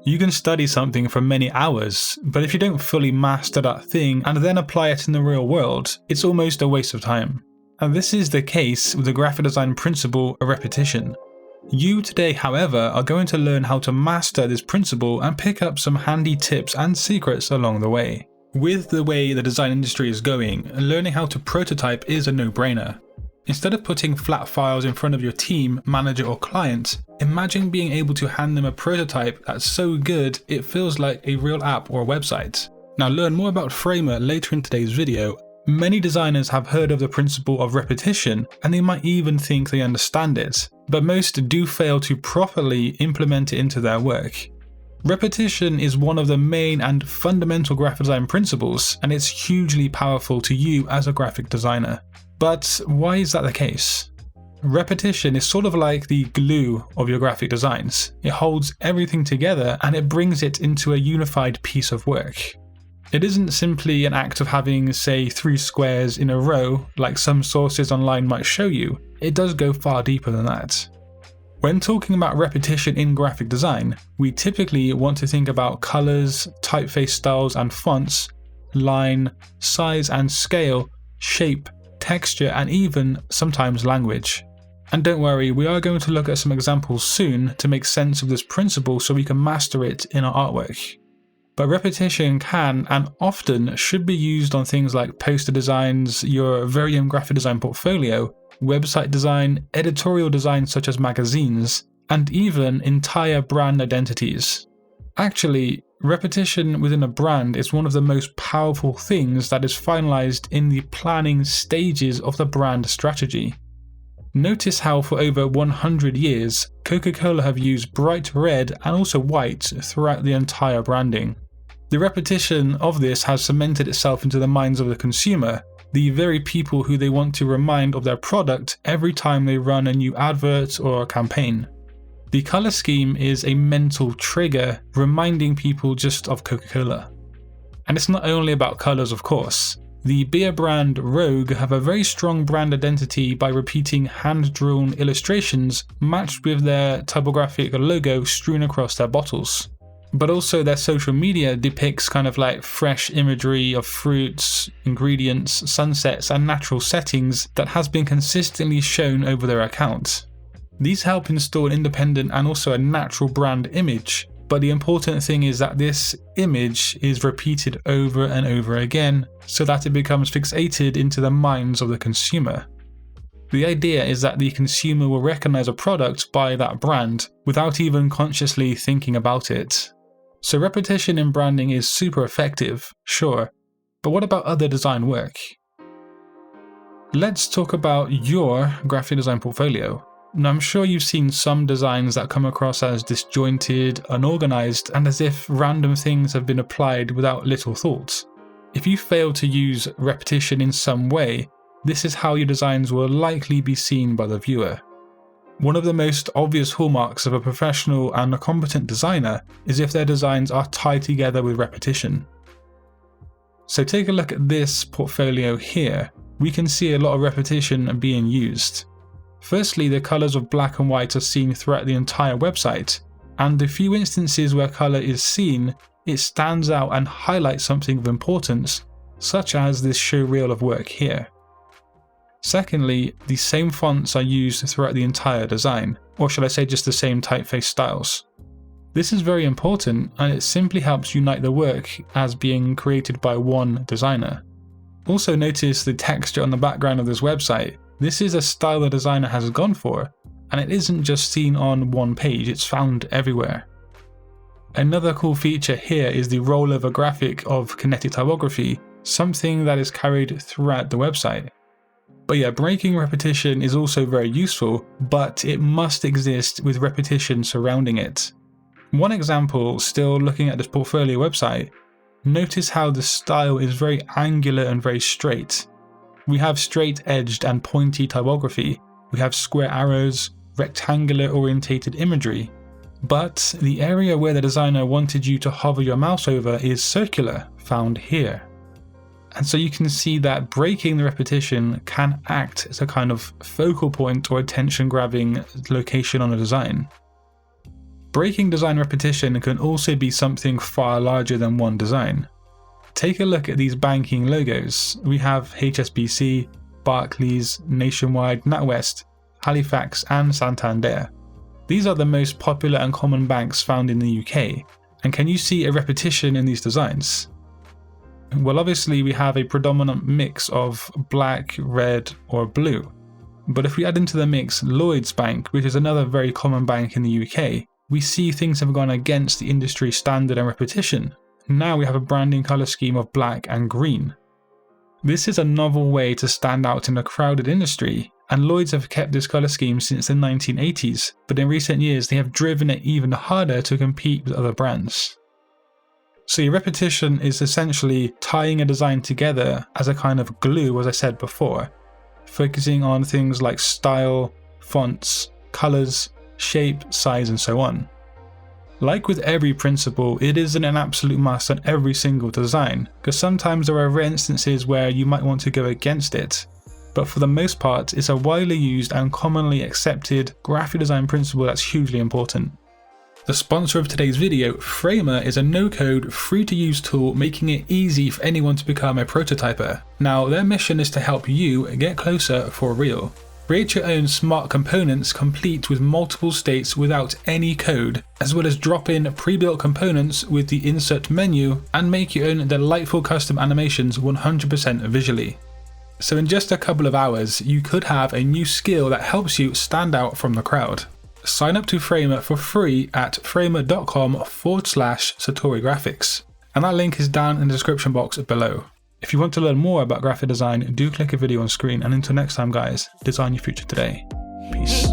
You can study something for many hours, but if you don't fully master that thing and then apply it in the real world, it's almost a waste of time. And this is the case with the graphic design principle of repetition. You today, however, are going to learn how to master this principle and pick up some handy tips and secrets along the way. With the way the design industry is going, learning how to prototype is a no-brainer. Instead of putting flat files in front of your team, manager or client, imagine being able to hand them a prototype that's so good it feels like a real app or a website. Now learn more about Framer later in today's video. Many designers have heard of the principle of repetition and they might even think they understand it, but most do fail to properly implement it into their work. Repetition is one of the main and fundamental graphic design principles, and it's hugely powerful to you as a graphic designer. But why is that the case? Repetition is sort of like the glue of your graphic designs. It holds everything together and it brings it into a unified piece of work. It isn't simply an act of having, say, 3 squares in a row like some sources online might show you. It does go far deeper than that. When talking about repetition in graphic design, we typically want to think about colors, typeface styles and fonts, line, size and scale, shape, texture and even sometimes language. And don't worry, we are going to look at some examples soon to make sense of this principle so we can master it in our artwork. But repetition can and often should be used on things like poster designs, your very own graphic design portfolio, website design, editorial design such as magazines, and even entire brand identities. Actually, repetition within a brand is one of the most powerful things that is finalized in the planning stages of the brand strategy. Notice how for over 100 years, Coca-Cola have used bright red and also white throughout the entire branding. The repetition of this has cemented itself into the minds of the consumer, the very people who they want to remind of their product every time they run a new advert or a campaign. The color scheme is a mental trigger, reminding people just of Coca-Cola. And it's not only about colors, of course. The beer brand Rogue have a very strong brand identity by repeating hand-drawn illustrations matched with their typographic logo strewn across their bottles. But also their social media depicts kind of like fresh imagery of fruits, ingredients, sunsets and natural settings that has been consistently shown over their account. These help install an independent and also a natural brand image, but the important thing is that this image is repeated over and over again so that it becomes fixated into the minds of the consumer. The idea is that the consumer will recognize a product by that brand without even consciously thinking about it. So repetition in branding is super effective, sure, but what about other design work? Let's talk about your graphic design portfolio. Now, I'm sure you've seen some designs that come across as disjointed, unorganized, and as if random things have been applied without little thought. If you fail to use repetition in some way, this is how your designs will likely be seen by the viewer. One of the most obvious hallmarks of a professional and a competent designer is if their designs are tied together with repetition. So take a look at this portfolio here. We can see a lot of repetition being used. Firstly, the colors of black and white are seen throughout the entire website, and the few instances where color is seen, it stands out and highlights something of importance, such as this show reel of work here. Secondly, the same fonts are used throughout the entire design, or should I say just the same typeface styles. This is very important and it simply helps unite the work as being created by one designer. Also notice the texture on the background of this website. This is a style the designer has gone for, and it isn't just seen on one page, it's found everywhere. Another cool feature here is the rollover graphic of kinetic typography, something that is carried throughout the website. But yeah, breaking repetition is also very useful, but it must exist with repetition surrounding it. One example, still looking at this portfolio website, notice how the style is very angular and very straight. We have straight-edged and pointy typography, we have square arrows, rectangular orientated imagery, but the area where the designer wanted you to hover your mouse over is circular, found here. And so you can see that breaking the repetition can act as a kind of focal point or attention-grabbing location on a design. breaking design repetition can also be something far larger than one design. Take a look at these banking logos. We have HSBC, Barclays, Nationwide, NatWest, Halifax and Santander. These are the most popular and common banks found in the UK, and can you see a repetition in these designs? Well, obviously we have a predominant mix of black, red or blue, but if we add into the mix Lloyds Bank, which is another very common bank in the UK, we see things have gone against the industry standard and repetition. Now we have a branding colour scheme of black and green. This is a novel way to stand out in a crowded industry, and Lloyds have kept this colour scheme since the 1980s, but in recent years they have driven it even harder to compete with other brands. So your repetition is essentially tying a design together as a kind of glue, as I said before, focusing on things like style, fonts, colours, shape, size and so on. Like with every principle, it isn't an absolute must on every single design, because sometimes there are rare instances where you might want to go against it, but for the most part it's a widely used and commonly accepted graphic design principle that's hugely important. The sponsor of today's video, Framer, is a no-code, free-to-use tool making it easy for anyone to become a prototyper. Now, their mission is to help you get closer for real. Create your own smart components complete with multiple states without any code, as well as drop in pre-built components with the insert menu and make your own delightful custom animations 100% visually. So in just a couple of hours, you could have a new skill that helps you stand out from the crowd. Sign up to Framer for free at framer.com/Satori Graphics, and that link is down in the description box below. If you want to learn more about graphic design, do click a video on screen, and until next time guys, design your future today. Peace.